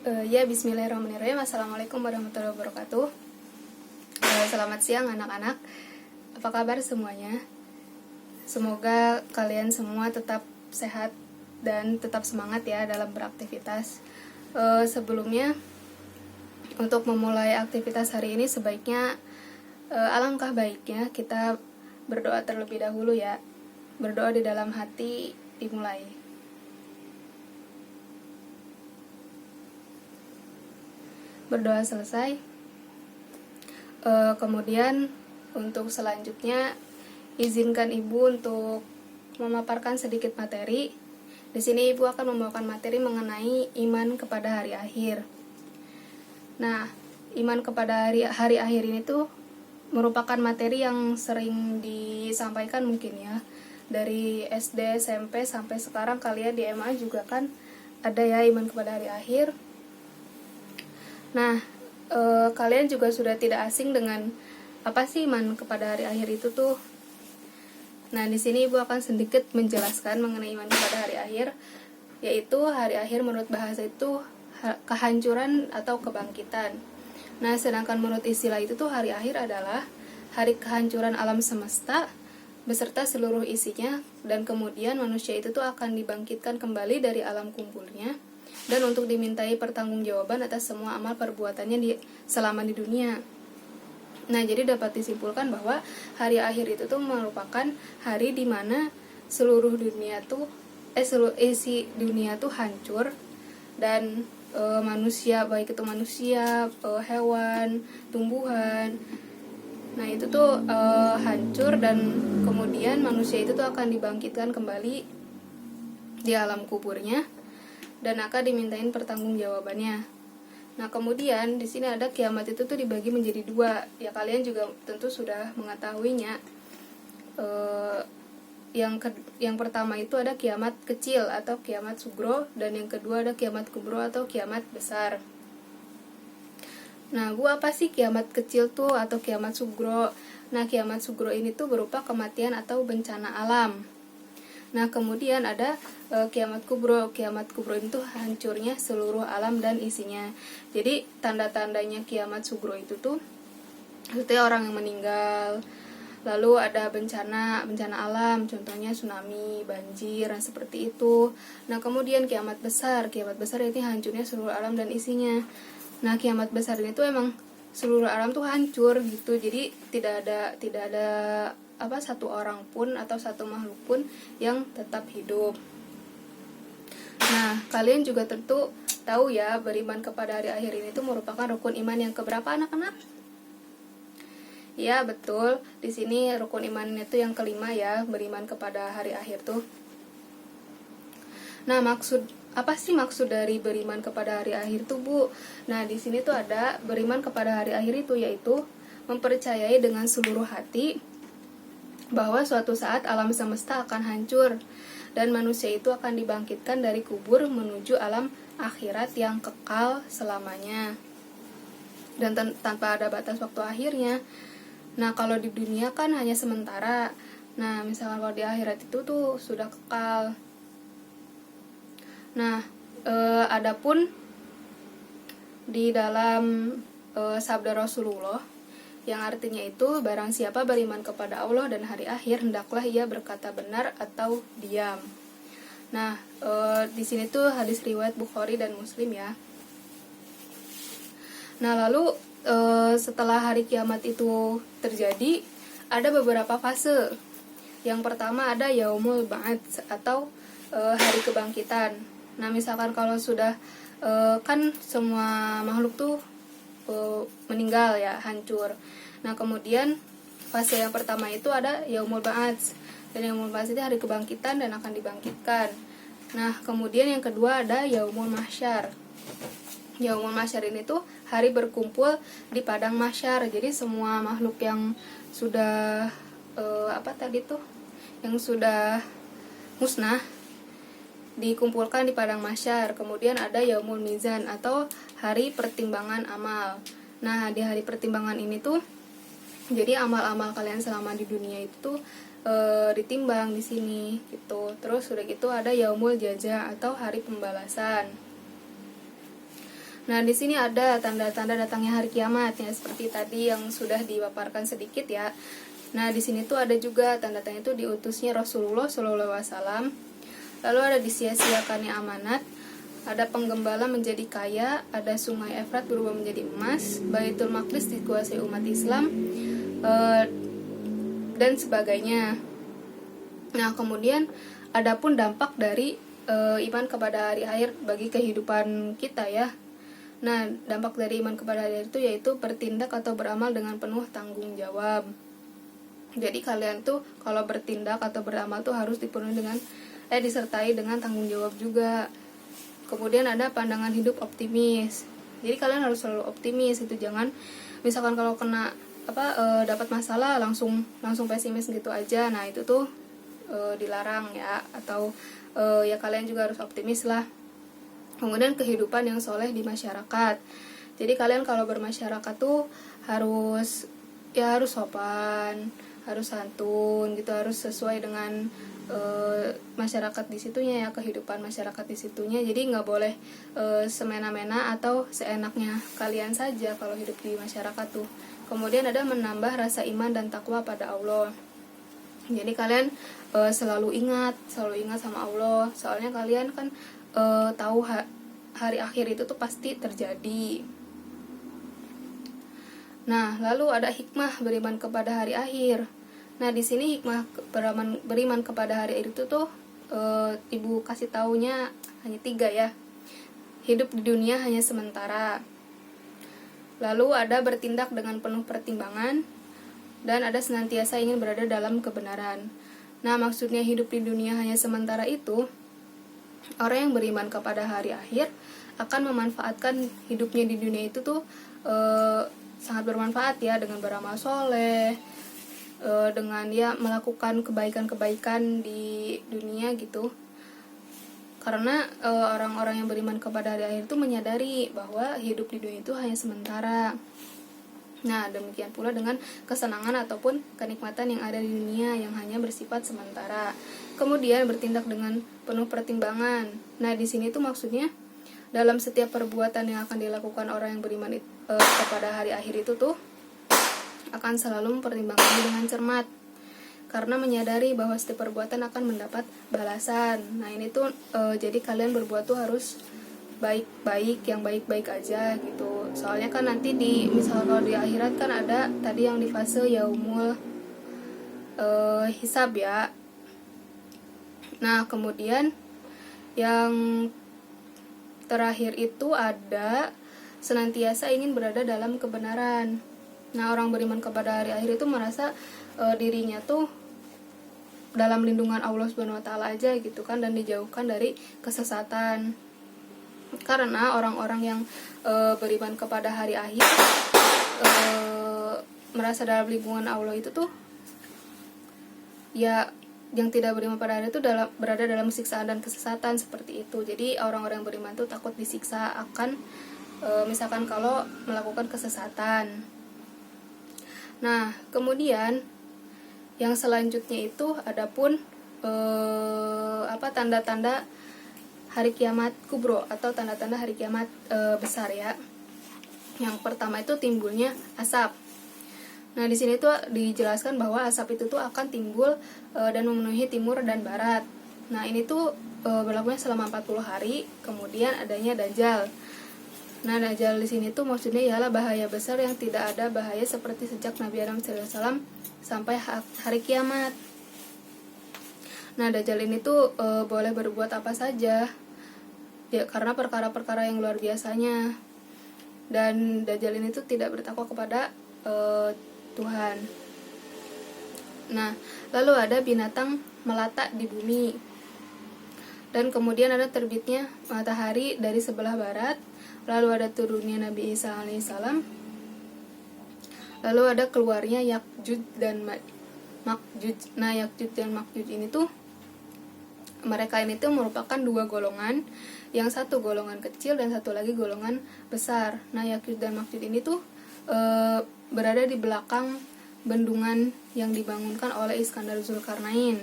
Ya, bismillahirrahmanirrahim. Assalamualaikum warahmatullahi wabarakatuh. Selamat siang anak-anak. Apa kabar semuanya? Semoga kalian semua tetap sehat dan tetap semangat ya dalam beraktivitas. Sebelumnya, untuk memulai aktivitas hari ini sebaiknya alangkah baiknya kita berdoa terlebih dahulu ya. Berdoa di dalam hati dimulai. Berdoa selesai, kemudian untuk selanjutnya izinkan ibu untuk memaparkan sedikit materi. Di sini ibu akan membawakan materi mengenai iman kepada hari akhir. Nah, iman kepada hari akhir ini tuh merupakan materi yang sering disampaikan mungkin ya, dari SD, SMP sampai sekarang kalian di MA juga kan ada ya iman kepada hari akhir. Nah, kalian juga sudah tidak asing dengan apa sih iman kepada hari akhir itu tuh. Nah, di sini ibu akan sedikit menjelaskan mengenai iman kepada hari akhir, yaitu hari akhir menurut bahasa itu kehancuran atau kebangkitan. Nah, sedangkan menurut istilah itu tuh hari akhir adalah hari kehancuran alam semesta beserta seluruh isinya, dan kemudian manusia itu tuh akan dibangkitkan kembali dari alam kumpulnya dan untuk dimintai pertanggungjawaban atas semua amal perbuatannya selama di dunia. Nah, jadi dapat disimpulkan bahwa hari akhir itu tuh merupakan hari di mana seluruh dunia tuh seluruh isi dunia tuh hancur, dan manusia, baik itu manusia, hewan, tumbuhan, nah itu tuh hancur, dan kemudian manusia itu tuh akan dibangkitkan kembali di alam kuburnya dan akan dimintain pertanggungjawabannya. Nah, kemudian di sini ada kiamat itu tuh dibagi menjadi dua. Ya, kalian juga tentu sudah mengetahuinya. Yang pertama itu ada kiamat kecil atau kiamat sugro, dan yang kedua ada kiamat kubro atau kiamat besar. Nah, apa sih kiamat kecil tuh atau kiamat sugro? Nah, kiamat sugro ini tuh berupa kematian atau bencana alam. Nah, kemudian ada kiamat kubro. Kiamat kubro itu hancurnya seluruh alam dan isinya. Jadi tanda-tandanya kiamat sugro itu tuh maksudnya orang yang meninggal, lalu ada bencana alam, contohnya tsunami, banjir, nah seperti itu. Nah, kemudian kiamat besar ini hancurnya seluruh alam dan isinya. Nah, kiamat besar ini tuh emang seluruh alam tuh hancur gitu. Jadi tidak ada satu orang pun atau satu makhluk pun yang tetap hidup. Nah, kalian juga tentu tahu ya, beriman kepada hari akhir ini tuh merupakan rukun iman yang keberapa, anak-anak? Ya, betul. Di sini rukun iman itu yang kelima ya, beriman kepada hari akhir tuh. Nah, apa sih maksud dari beriman kepada hari akhir tuh, Bu? Nah, di sini tuh ada beriman kepada hari akhir itu yaitu mempercayai dengan seluruh hati bahwa suatu saat alam semesta akan hancur dan manusia itu akan dibangkitkan dari kubur menuju alam akhirat yang kekal selamanya dan tanpa ada batas waktu akhirnya. Nah, kalau di dunia kan hanya sementara. Nah, misalkan kalau di akhirat itu tuh sudah kekal. Nah, adapun di dalam sabda Rasulullah yang artinya itu barang siapa beriman kepada Allah dan hari akhir hendaklah ia berkata benar atau diam. Nah, di sini tuh hadis riwayat Bukhari dan Muslim ya. Nah, lalu setelah hari kiamat itu terjadi ada beberapa fase. Yang pertama ada yaumul ba'ats atau hari kebangkitan. Nah, misalkan kalau sudah kan semua makhluk tuh meninggal ya, hancur. Nah, kemudian fase yang pertama itu ada yaumul ba'ats, dan yaumul ba'ats itu hari kebangkitan dan akan dibangkitkan. Nah, kemudian yang kedua ada yaumul mahsyar. Yaumul mahsyar ini tuh hari berkumpul di padang mahsyar. Jadi semua makhluk yang sudah yang sudah musnah dikumpulkan di padang mahsyar. Kemudian ada yaumul mizan atau hari pertimbangan amal. Nah, di hari pertimbangan ini tuh jadi amal-amal kalian selama di dunia itu ditimbang di sini gitu. Terus udah gitu ada yaumul jaza atau hari pembalasan. Nah, di sini ada tanda-tanda datangnya hari kiamat ya, seperti tadi yang sudah dipaparkan sedikit ya. Nah, di sini tuh ada juga tanda-tanda itu diutusnya Rasulullah SAW. Lalu ada disia-siakannya amanat, ada penggembala menjadi kaya, ada sungai Efrat berubah menjadi emas, Baitul Maqdis dikuasai umat Islam, dan sebagainya. Nah, kemudian adapun dampak dari iman kepada hari akhir bagi kehidupan kita ya. Nah, dampak dari iman kepada hari akhir itu yaitu bertindak atau beramal dengan penuh tanggung jawab. Jadi kalian tuh kalau bertindak atau beramal tuh harus dipenuhi dengan disertai dengan tanggung jawab juga. Kemudian ada pandangan hidup optimis. Jadi kalian harus selalu optimis, itu jangan misalkan kalau kena dapat masalah langsung pesimis gitu aja. Nah, itu tuh dilarang ya, atau ya kalian juga harus optimis lah. Kemudian kehidupan yang soleh di masyarakat. Jadi kalian kalau bermasyarakat tuh harus sopan, harus santun gitu, harus sesuai dengan masyarakat di situnya ya, kehidupan masyarakat di situnya. Jadi nggak boleh semena-mena atau seenaknya kalian saja kalau hidup di masyarakat tuh. Kemudian ada menambah rasa iman dan takwa pada Allah. Jadi kalian selalu ingat sama Allah, soalnya kalian kan tahu hari akhir itu tuh pasti terjadi. Nah, lalu ada hikmah beriman kepada hari akhir. Nah, di sini hikmah beriman kepada hari akhir itu tuh ibu kasih taunya hanya 3 ya. Hidup di dunia hanya sementara. Lalu ada bertindak dengan penuh pertimbangan, dan ada senantiasa ingin berada dalam kebenaran. Nah, maksudnya hidup di dunia hanya sementara itu, orang yang beriman kepada hari akhir akan memanfaatkan hidupnya di dunia itu tuh sangat bermanfaat ya, dengan beramal soleh, dengan ya melakukan kebaikan-kebaikan di dunia gitu. Karena orang-orang yang beriman kepada hari akhir itu menyadari bahwa hidup di dunia itu hanya sementara. Nah, demikian pula dengan kesenangan ataupun kenikmatan yang ada di dunia yang hanya bersifat sementara. Kemudian bertindak dengan penuh pertimbangan. Nah, di sini tuh maksudnya dalam setiap perbuatan yang akan dilakukan orang yang beriman kepada hari akhir itu tuh akan selalu mempertimbangkannya dengan cermat, karena menyadari bahwa setiap perbuatan akan mendapat balasan. Nah, ini tuh jadi kalian berbuat tuh harus baik-baik, yang baik-baik aja gitu. Soalnya kan nanti misal kalau di akhirat kan ada tadi yang di fase yaumul hisab ya. Nah, kemudian yang terakhir itu ada senantiasa ingin berada dalam kebenaran. Nah, orang beriman kepada hari akhir itu merasa dirinya tuh dalam lindungan Allah Subhanahu wa taala aja gitu kan, dan dijauhkan dari kesesatan. Karena orang-orang yang beriman kepada hari akhir merasa dalam lindungan Allah itu tuh ya, yang tidak beriman pada hari itu berada dalam siksaan dan kesesatan seperti itu. Jadi orang-orang yang beriman itu takut disiksa akan misalkan kalau melakukan kesesatan. Nah, kemudian yang selanjutnya itu adapun tanda-tanda hari kiamat kubro atau tanda-tanda hari kiamat besar ya. Yang pertama itu timbulnya asap. Nah, di sini tuh dijelaskan bahwa asap itu tuh akan timbul dan memenuhi timur dan barat. Nah, ini tuh berlakunya selama 40 hari, kemudian adanya dajjal. Nah, dajjal di sini tuh maksudnya ialah bahaya besar yang tidak ada bahaya seperti sejak Nabi Adam SAW sampai hari kiamat. Nah, dajjal ini tuh boleh berbuat apa saja ya, karena perkara-perkara yang luar biasanya. Dan dajjal ini tuh tidak bertakwa kepada Tuhan. Nah, lalu ada binatang melata di bumi. Dan kemudian ada terbitnya matahari dari sebelah barat. Lalu ada turunnya Nabi Isa alaihissalam. Lalu ada keluarnya Yakjuj dan Makjuj. Nah, Yakjuj dan Makjuj ini tuh mereka ini tuh merupakan 2 golongan. Yang satu golongan kecil dan satu lagi golongan besar. Nah, Yakjuj dan Makjuj ini tuh berada di belakang bendungan yang dibangunkan oleh Iskandar Zulkarnain.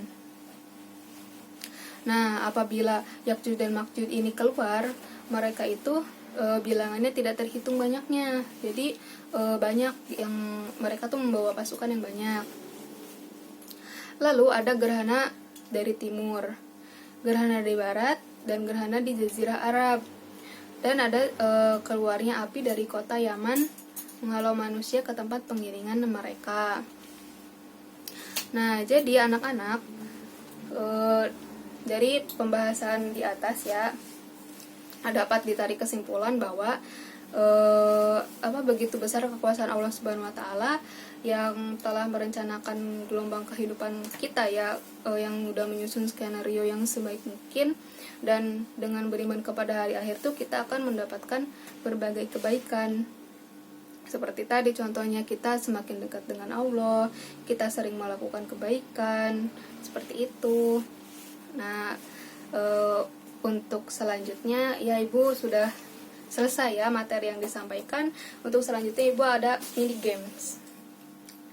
Nah, apabila Yakjuj dan Makjuj ini keluar, mereka itu bilangannya tidak terhitung banyaknya. Jadi banyak yang mereka tuh membawa pasukan yang banyak. Lalu ada gerhana dari timur, gerhana di barat, dan gerhana di Jazirah Arab. Dan ada keluarnya api dari kota Yaman menghalau manusia ke tempat pengiringan mereka. Nah, jadi anak-anak, dari pembahasan di atas ya, dapat ditarik kesimpulan bahwa begitu besar kekuasaan Allah Subhanahu wa taala yang telah merencanakan gelombang kehidupan kita ya, yang udah menyusun skenario yang sebaik mungkin, dan dengan beriman kepada hari akhir tuh kita akan mendapatkan berbagai kebaikan. Seperti tadi contohnya, kita semakin dekat dengan Allah, kita sering melakukan kebaikan, seperti itu. Nah, untuk selanjutnya ya Ibu sudah selesai ya materi yang disampaikan. Untuk selanjutnya Ibu ada mini games.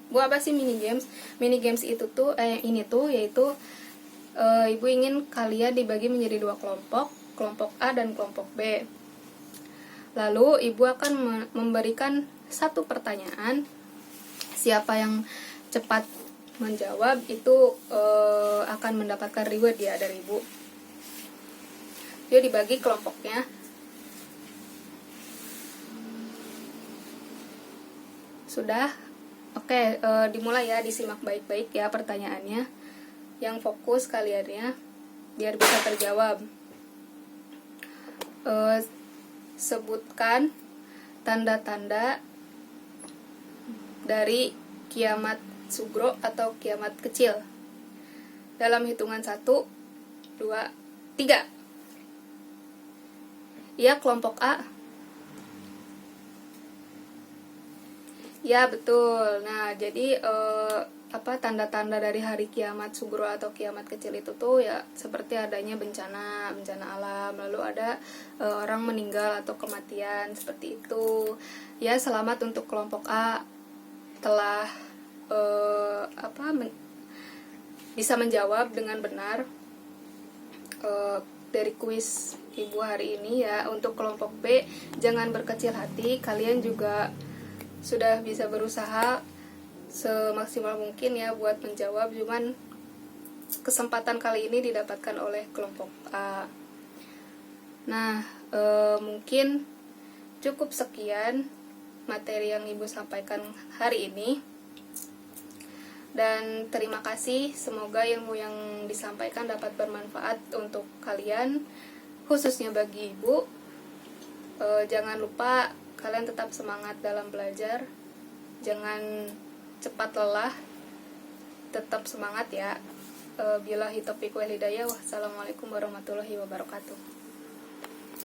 Bu, apa sih mini games? Mini games itu tuh yaitu Ibu ingin kalian dibagi menjadi 2 kelompok, kelompok A dan kelompok B. Lalu Ibu akan memberikan 1 pertanyaan. Siapa yang cepat menjawab itu akan mendapatkan reward ya dari Ibu. Yuk dibagi kelompoknya. Sudah? Oke, dimulai ya, disimak baik-baik ya pertanyaannya. Yang fokus kaliannya biar bisa terjawab. Sebutkan tanda-tanda dari kiamat sugro atau kiamat kecil dalam hitungan 1, 2, 3. Ya, kelompok A. Ya, betul. Nah, jadi tanda-tanda dari hari kiamat sugro atau kiamat kecil itu tuh ya seperti adanya bencana alam, lalu ada orang meninggal atau kematian, seperti itu. Ya, selamat untuk kelompok A telah bisa menjawab dengan benar dari kuis Ibu hari ini ya. Untuk kelompok B, jangan berkecil hati, kalian juga sudah bisa berusaha semaksimal mungkin ya buat menjawab, cuman kesempatan kali ini didapatkan oleh kelompok A. Nah, mungkin cukup sekian materi yang Ibu sampaikan hari ini, dan terima kasih. Semoga ilmu yang disampaikan dapat bermanfaat untuk kalian, khususnya bagi Ibu. Jangan lupa kalian tetap semangat dalam belajar, jangan cepat lelah, tetap semangat ya. Billahi taufiq wal hidayah. Wassalamualaikum warahmatullahi wabarakatuh.